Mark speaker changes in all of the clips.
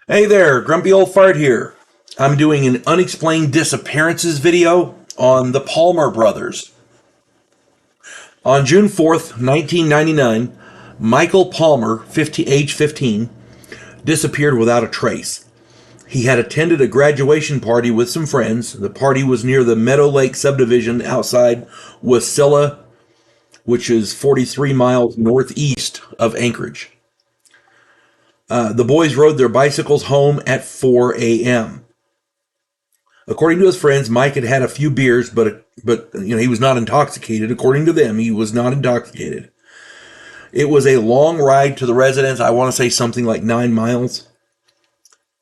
Speaker 1: Hey there, Grumpy Old Fart here. I'm doing an unexplained disappearances video on the Palmer brothers. On June 4th, 1999, Michael Palmer, age 15, disappeared without a trace. He had attended a graduation party with some friends. The party was near the Meadow Lake subdivision outside Wasilla, which is 43 miles northeast of Anchorage. The boys rode their bicycles home at 4 a.m. According to his friends, Mike had had a few beers, but he was not intoxicated. According to them, he was not intoxicated. It was a long ride to the residence. I want to say something like 9 miles,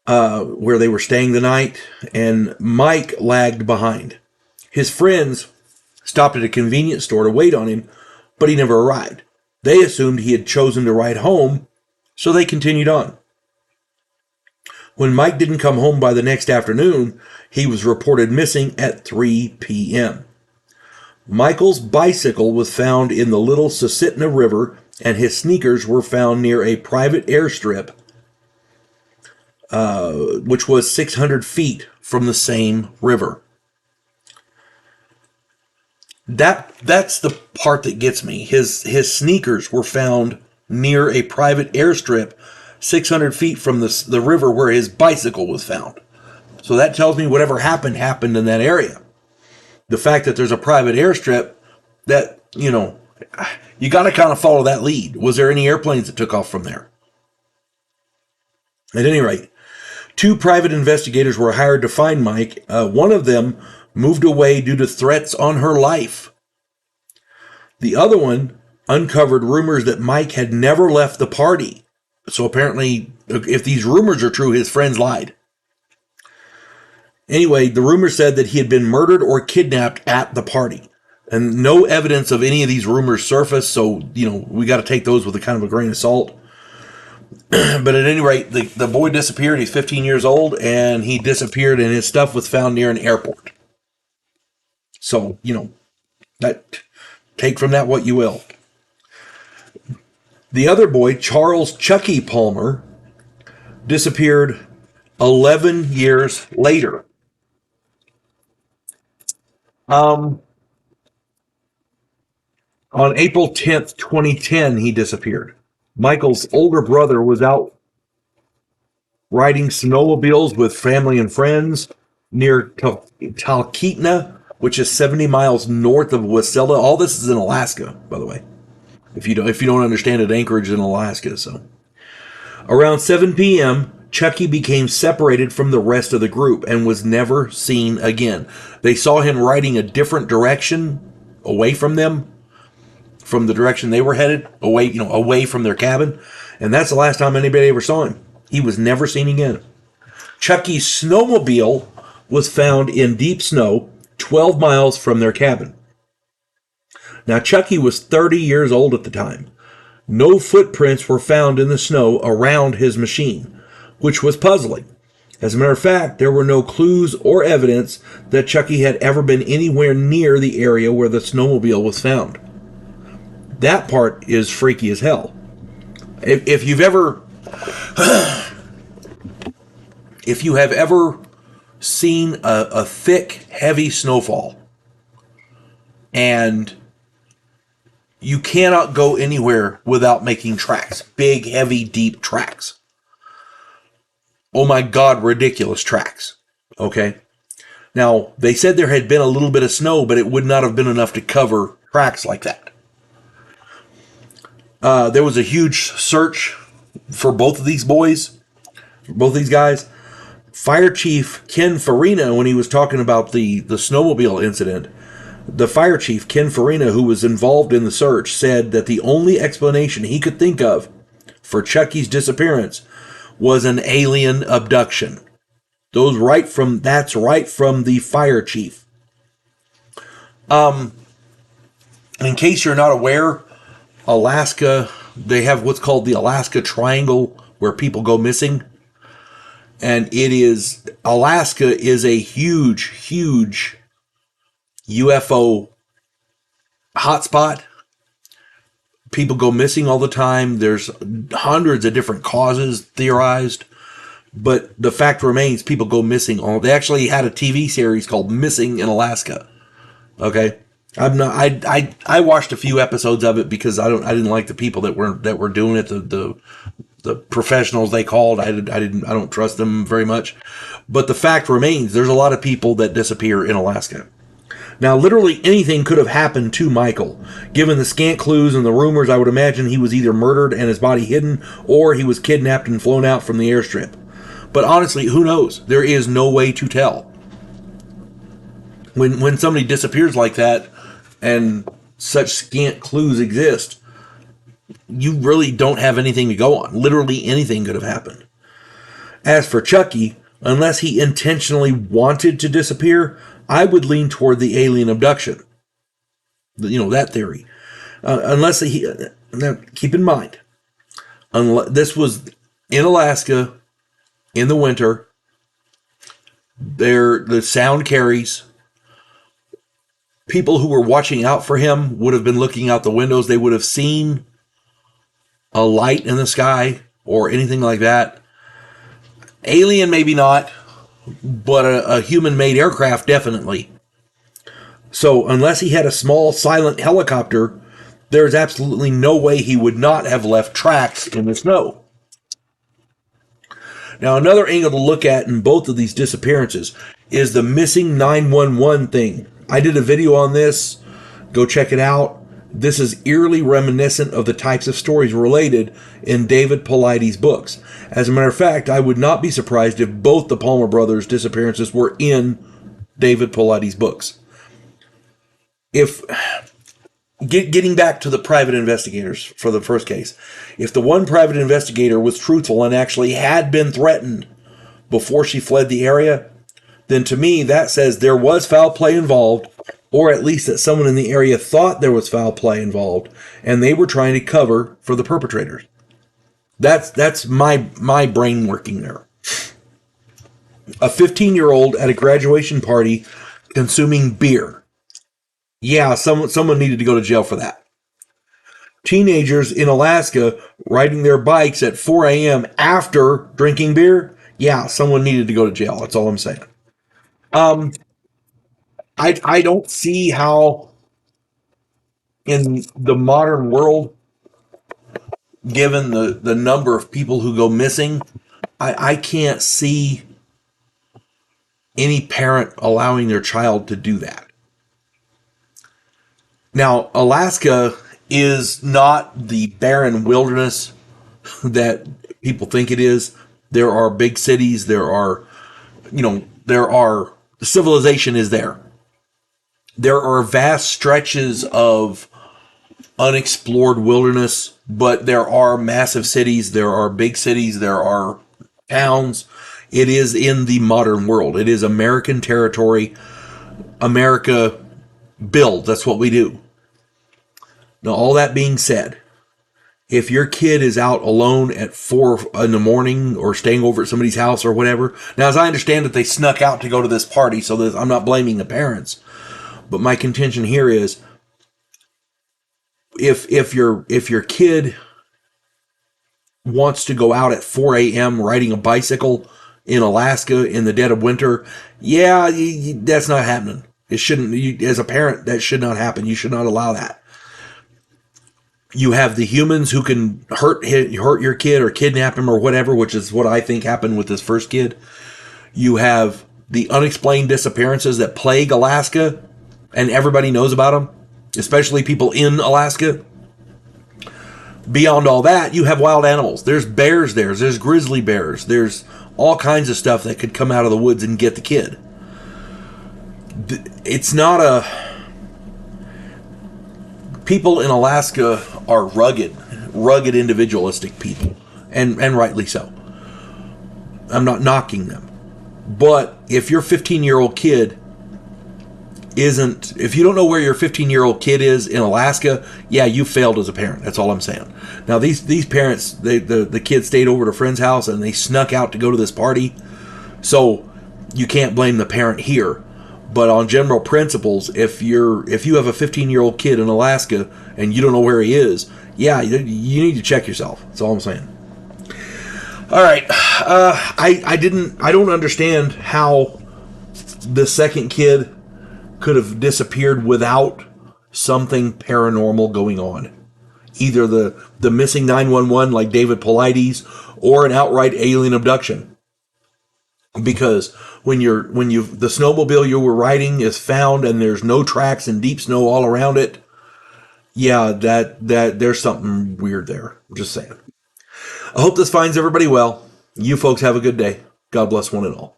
Speaker 1: where they were staying the night, and Mike lagged behind. His friends stopped at a convenience store to wait on him, but he never arrived. They assumed he had chosen to ride home, so they continued on. When Mike didn't come home by the next afternoon, he was reported missing at 3 p.m. Michael's bicycle was found in the Little Susitna River, and his sneakers were found near a private airstrip, which was 600 feet from the same river. That's the part that gets me. His sneakers were found near a private airstrip 600 feet from the river where his bicycle was found. So that tells me whatever happened in that area. The fact that there's a private airstrip, that, you got to kind of follow that lead. Was there any airplanes that took off from there? At any rate, 2 private investigators were hired to find Mike. One of them moved away due to threats on her life. The other one uncovered rumors that Mike had never left the party. So apparently, if these rumors are true, his friends lied. Anyway, the rumor said that he had been murdered or kidnapped at the party. And no evidence of any of these rumors surfaced, so, we got to take those with a kind of a grain of salt. But at any rate, the boy disappeared. He's 15 years old, and he disappeared, and his stuff was found near an airport. So, take from that what you will. The other boy, Charles Chucky Palmer, disappeared 11 years later. On April 10th, 2010, he disappeared. Michael's older brother was out riding snowmobiles with family and friends near Talkeetna, which is 70 miles north of Wasilla. All this is in Alaska, by the way. If you don't understand it, Anchorage is in Alaska. So, around 7 p.m., Chucky became separated from the rest of the group and was never seen again. They saw him riding a different direction away from them, from the direction they were headed, away from their cabin. And that's the last time anybody ever saw him. He was never seen again. Chucky's snowmobile was found in deep snow 12 miles from their cabin. Now, Chucky was 30 years old at the time. No footprints were found in the snow around his machine, which was puzzling. As a matter of fact, there were no clues or evidence that Chucky had ever been anywhere near the area where the snowmobile was found. That part is freaky as hell. If you have ever seen a thick, heavy snowfall, and you cannot go anywhere without making tracks. Big, heavy, deep tracks. Oh my God, ridiculous tracks. Okay? Now, they said there had been a little bit of snow, but it would not have been enough to cover tracks like that. There was a huge search for both of these boys, for both these guys. Fire Chief Ken Farina, when he was talking about the snowmobile incident, the fire chief, Ken Farina, who was involved in the search, said that the only explanation he could think of for Chucky's disappearance was an alien abduction. That's right from the fire chief. In case you're not aware, Alaska, they have what's called the Alaska Triangle, where people go missing. And Alaska is a huge, huge UFO hotspot. People go missing all the time. There's hundreds of different causes theorized. But the fact remains, people go missing. They actually had a TV series called Missing in Alaska. Okay, I'm not. I watched a few episodes of it because I didn't like the people that were doing it. The professionals they called. I don't trust them very much. But the fact remains, there's a lot of people that disappear in Alaska. Now, literally anything could have happened to Michael. Given the scant clues and the rumors, I would imagine he was either murdered and his body hidden, or he was kidnapped and flown out from the airstrip. But honestly, who knows? There is no way to tell. When somebody disappears like that, and such scant clues exist, you really don't have anything to go on. Literally anything could have happened. As for Chucky, unless he intentionally wanted to disappear, I would lean toward the alien abduction. That theory. Unless he... Now, keep in mind, this was in Alaska, in the winter. The sound carries. People who were watching out for him would have been looking out the windows. They would have seen a light in the sky or anything like that. Alien, maybe not, but a human-made aircraft, definitely. So unless he had a small, silent helicopter, there's absolutely no way he would not have left tracks in the snow. Now, another angle to look at in both of these disappearances is the missing 911 thing. I did a video on this. Go check it out. This is eerily reminiscent of the types of stories related in David Paulides' books. As a matter of fact, I would not be surprised if both the Palmer brothers' disappearances were in David Paulides' books. Getting back to the private investigators for the first case, if the one private investigator was truthful and actually had been threatened before she fled the area, then to me that says there was foul play involved, or at least that someone in the area thought there was foul play involved, and they were trying to cover for the perpetrators. That's my brain working there. A 15-year-old at a graduation party consuming beer. Yeah, someone needed to go to jail for that. Teenagers in Alaska riding their bikes at 4 a.m. after drinking beer. Yeah, someone needed to go to jail. That's all I'm saying. I don't see how in the modern world, given the number of people who go missing, I can't see any parent allowing their child to do that. Now, Alaska is not the barren wilderness that people think it is. There are big cities. Civilization is there. There are vast stretches of unexplored wilderness, but there are massive cities. There are big cities. There are towns. It is in the modern world. It is American territory. America builds. That's what we do. Now, all that being said, if your kid is out alone at 4 in the morning or staying over at somebody's house or whatever, now, as I understand it, they snuck out to go to this party, so I'm not blaming the parents. But my contention here is, if your kid wants to go out at 4 a.m. riding a bicycle in Alaska in the dead of winter, yeah, that's not happening. It shouldn't. As a parent, that should not happen. You should not allow that. You have the humans who can hurt your kid or kidnap him or whatever, which is what I think happened with this first kid. You have the unexplained disappearances that plague Alaska, and everybody knows about them, especially people in Alaska. Beyond all that, you have wild animals. There's bears there. There's grizzly bears. There's all kinds of stuff that could come out of the woods and get the kid. It's not a... People in Alaska are rugged individualistic people, and rightly so. I'm not knocking them. But if your 15-year-old kid if you don't know where your 15-year-old kid is in Alaska, yeah, you failed as a parent. That's all I'm saying. Now, these parents, the kid stayed over at a friend's house and they snuck out to go to this party. So you can't blame the parent here. But on general principles, if you have a 15-year-old kid in Alaska and you don't know where he is, yeah, you need to check yourself. That's all I'm saying. All right. I don't understand how the second kid could have disappeared without something paranormal going on. Either the missing 911 like David Paulides or an outright alien abduction. Because when the snowmobile you were riding is found and there's no tracks and deep snow all around it, yeah, that there's something weird there. I'm just saying. I hope this finds everybody well. You folks have a good day. God bless one and all.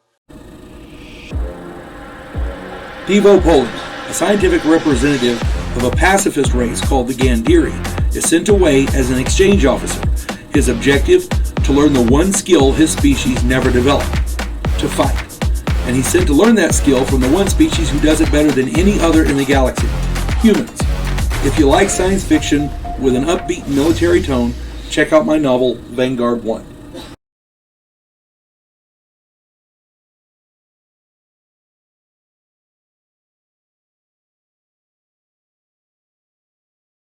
Speaker 2: Devo Poland, a scientific representative of a pacifist race called the Gandhiri, is sent away as an exchange officer. His objective, to learn the one skill his species never developed, to fight. And he's sent to learn that skill from the one species who does it better than any other in the galaxy, humans. If you like science fiction with an upbeat military tone, check out my novel, Vanguard 1.